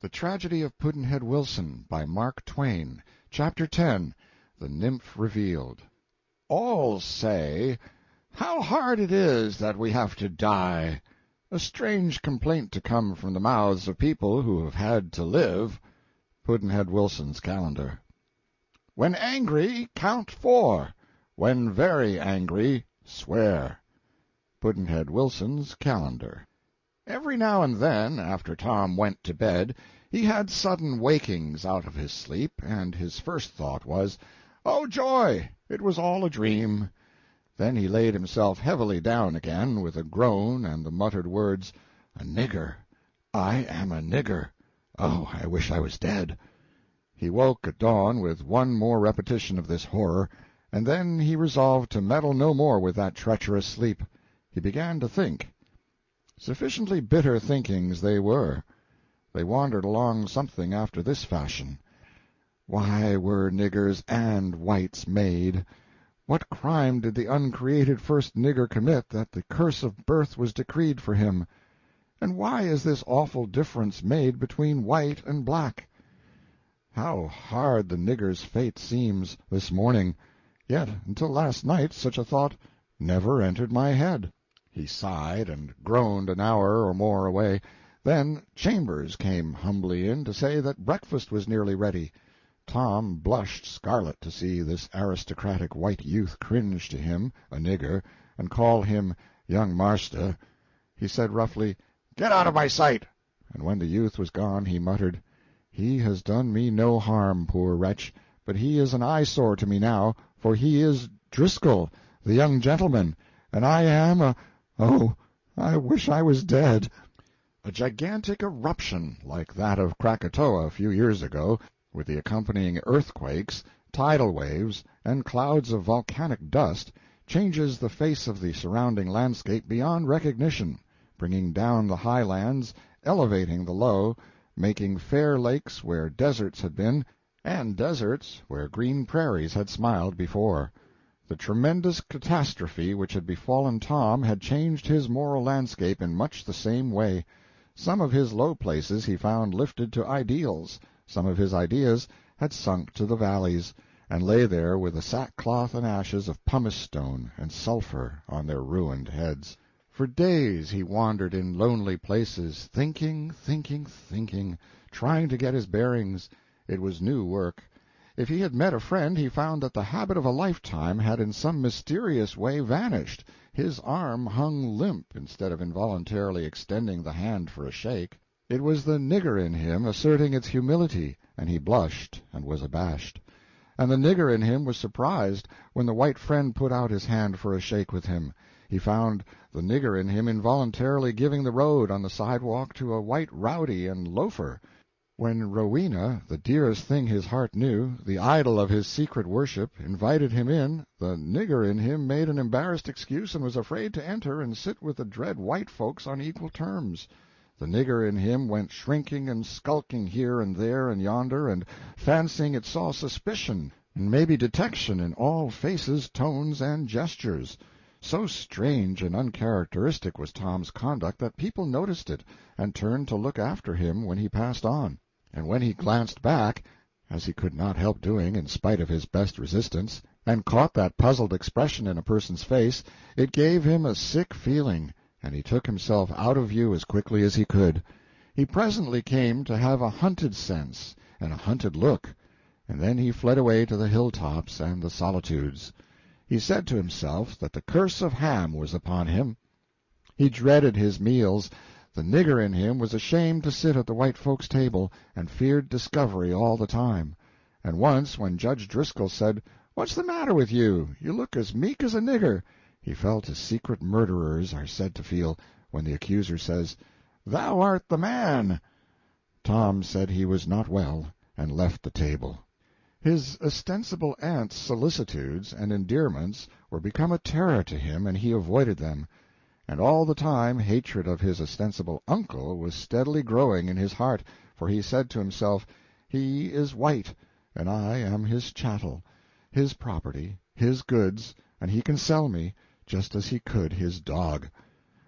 The Tragedy of Pudd'nhead Wilson by Mark Twain. Chapter 10. The Nymph Revealed. All say, "How hard it is that we have to die!" A strange complaint to come from the mouths of people who have had to live. Pudd'nhead Wilson's Calendar. When angry, count 4. When very angry, swear. Pudd'nhead Wilson's Calendar. Every now and then, after Tom went to bed, he had sudden wakings out of his sleep, and his first thought was, "Oh, joy! It was all a dream." Then he laid himself heavily down again, with a groan and the muttered words, "A nigger! I am a nigger! Oh, I wish I was dead!" He woke at dawn with one more repetition of this horror, and then he resolved to meddle no more with that treacherous sleep. He began to think. Sufficiently bitter thinkings they were. They wandered along something after this fashion. Why were niggers and whites made? What crime did the uncreated first nigger commit that the curse of birth was decreed for him? And why is this awful difference made between white and black? How hard the nigger's fate seems this morning, yet until last night such a thought never entered my head. He sighed and groaned an hour or more away. Then Chambers came humbly in to say that breakfast was nearly ready. Tom blushed scarlet to see this aristocratic white youth cringe to him, a nigger, and call him young marster. He said roughly, "Get out of my sight!" And when the youth was gone, he muttered, "He has done me no harm, poor wretch, but he is an eyesore to me now, for he is Driscoll, the young gentleman, and I am oh, I wish I was dead." A gigantic eruption, like that of Krakatoa a few years ago, with the accompanying earthquakes, tidal waves, and clouds of volcanic dust, changes the face of the surrounding landscape beyond recognition, bringing down the high lands, elevating the low, making fair lakes where deserts had been, and deserts where green prairies had smiled before. The tremendous catastrophe which had befallen Tom had changed his moral landscape in much the same way. Some of his low places he found lifted to ideals, some of his ideas had sunk to the valleys, and lay there with the sackcloth and ashes of pumice stone and sulphur on their ruined heads. For days he wandered in lonely places, thinking, trying to get his bearings. It was new work. If he had met a friend, he found that the habit of a lifetime had in some mysterious way vanished. His arm hung limp instead of involuntarily extending the hand for a shake. It was the nigger in him asserting its humility, and he blushed and was abashed. And the nigger in him was surprised when the white friend put out his hand for a shake with him. He found the nigger in him involuntarily giving the road on the sidewalk to a white rowdy and loafer. When Rowena, the dearest thing his heart knew, the idol of his secret worship, invited him in, the nigger in him made an embarrassed excuse and was afraid to enter and sit with the dread white folks on equal terms. The nigger in him went shrinking and skulking here and there and yonder, and fancying it saw suspicion and maybe detection in all faces, tones, and gestures. So strange and uncharacteristic was Tom's conduct that people noticed it, and turned to look after him when he passed on. And when he glanced back, as he could not help doing in spite of his best resistance, and caught that puzzled expression in a person's face, it gave him a sick feeling, and he took himself out of view as quickly as he could. He presently came to have a hunted sense and a hunted look, and then he fled away to the hilltops and the solitudes. He said to himself that the curse of Ham was upon him. He dreaded his meals. The nigger in him was ashamed to sit at the white folks' table, and feared discovery all the time. And once, when Judge Driscoll said, "What's the matter with you? You look as meek as a nigger," he felt as secret murderers are said to feel when the accuser says, "Thou art the man." Tom said he was not well, and left the table. His ostensible aunt's solicitudes and endearments were become a terror to him, and he avoided them. And all the time hatred of his ostensible uncle was steadily growing in his heart, for he said to himself, "He is white, and I am his chattel, his property, his goods, and he can sell me, just as he could his dog."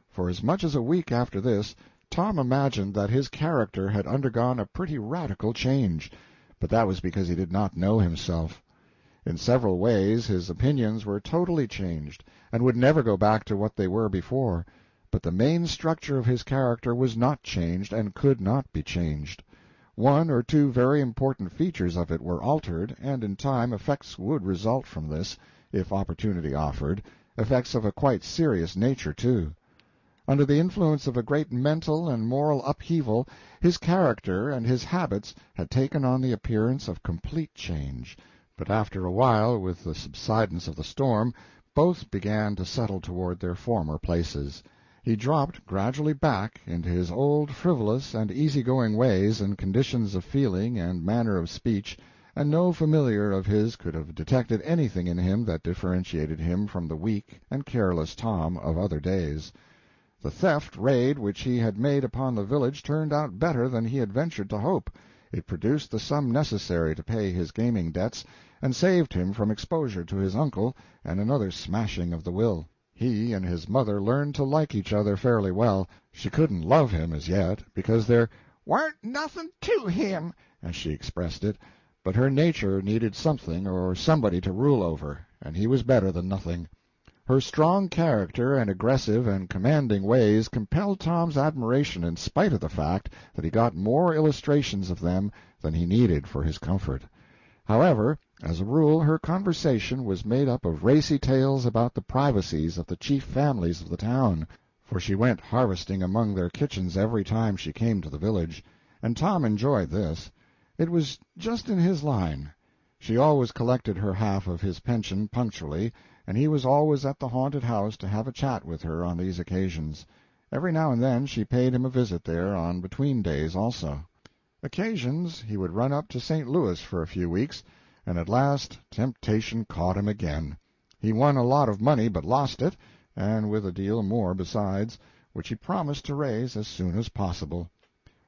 For as much as a week after this, Tom imagined that his character had undergone a pretty radical change, but that was because he did not know himself. In several ways his opinions were totally changed, and would never go back to what they were before, but the main structure of his character was not changed and could not be changed. One or two very important features of it were altered, and in time effects would result from this, if opportunity offered, effects of a quite serious nature, too. Under the influence of a great mental and moral upheaval, his character and his habits had taken on the appearance of complete change, but after a while, with the subsidence of the storm, both began to settle toward their former places. He dropped gradually back into his old frivolous and easy-going ways and conditions of feeling and manner of speech, and no familiar of his could have detected anything in him that differentiated him from the weak and careless Tom of other days. The theft raid which he had made upon the village turned out better than he had ventured to hope. It produced the sum necessary to pay his gaming debts, and saved him from exposure to his uncle and another smashing of the will. He and his mother learned to like each other fairly well. She couldn't love him as yet, because there "warn't nothing to him," as she expressed it, but her nature needed something or somebody to rule over, and he was better than nothing. Her strong character and aggressive and commanding ways compelled Tom's admiration in spite of the fact that he got more illustrations of them than he needed for his comfort. However, as a rule, her conversation was made up of racy tales about the privacies of the chief families of the town, for she went harvesting among their kitchens every time she came to the village, and Tom enjoyed this. It was just in his line. She always collected her half of his pension punctually, and he was always at the haunted house to have a chat with her on these occasions. Every now and then she paid him a visit there on between days also. Occasions he would run up to St. Louis for a few weeks, and at last temptation caught him again. He won a lot of money, but lost it, and with a deal more besides, which he promised to raise as soon as possible.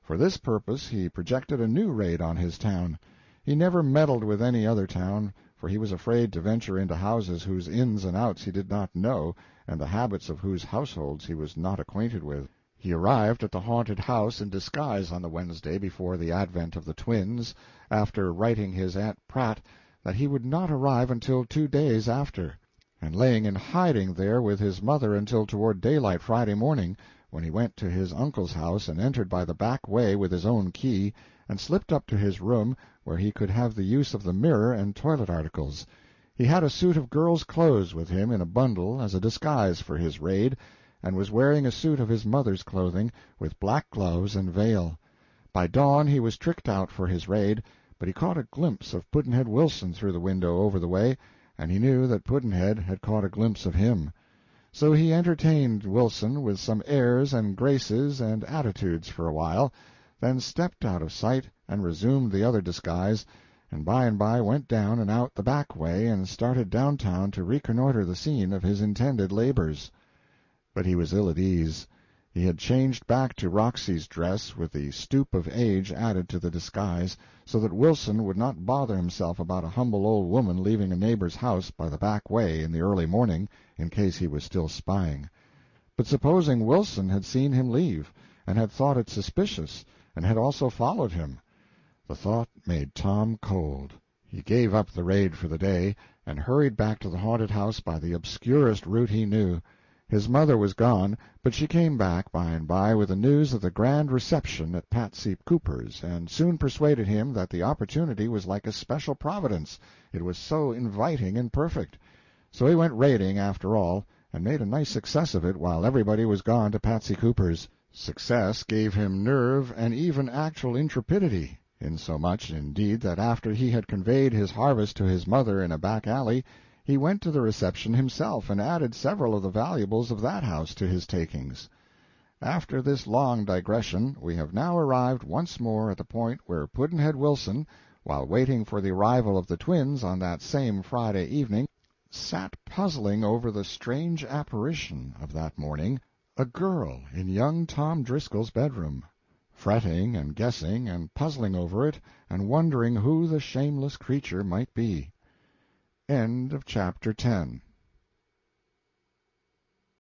For this purpose he projected a new raid on his town. He never meddled with any other town, for he was afraid to venture into houses whose ins and outs he did not know, and the habits of whose households he was not acquainted with. He arrived at the haunted house in disguise on the Wednesday before the advent of the twins, after writing his Aunt Pratt that he would not arrive until 2 days after, and laying in hiding there with his mother until toward daylight Friday morning, when he went to his uncle's house and entered by the back way with his own key, and slipped up to his room, where he could have the use of the mirror and toilet articles. He had a suit of girl's clothes with him in a bundle as a disguise for his raid, and was wearing a suit of his mother's clothing, with black gloves and veil. By dawn he was tricked out for his raid, but he caught a glimpse of Pudd'nhead Wilson through the window over the way, and he knew that Pudd'nhead had caught a glimpse of him. So he entertained Wilson with some airs and graces and attitudes for a while, then stepped out of sight and resumed the other disguise, and by went down and out the back way and started downtown to reconnoiter the scene of his intended labors. But he was ill at ease. He had changed back to Roxy's dress, with the stoop of age added to the disguise, so that Wilson would not bother himself about a humble old woman leaving a neighbor's house by the back way in the early morning, in case he was still spying. But supposing Wilson had seen him leave, and had thought it suspicious, and had also followed him? The thought made Tom cold. He gave up the raid for the day, and hurried back to the haunted house by the obscurest route he knew. His mother was gone, but she came back by and by with the news of the grand reception at Patsy Cooper's, and soon persuaded him that the opportunity was like a special providence, it was so inviting and perfect. So he went raiding, after all, and made a nice success of it while everybody was gone to Patsy Cooper's. Success gave him nerve and even actual intrepidity, insomuch, indeed, that after he had conveyed his harvest to his mother in a back alley, he went to the reception himself and added several of the valuables of that house to his takings. After this long digression, we have now arrived once more at the point where Pudd'nhead Wilson, while waiting for the arrival of the twins on that same Friday evening, sat puzzling over the strange apparition of that morning, a girl in young Tom Driscoll's bedroom, fretting and guessing and puzzling over it and wondering who the shameless creature might be. End of Chapter 10.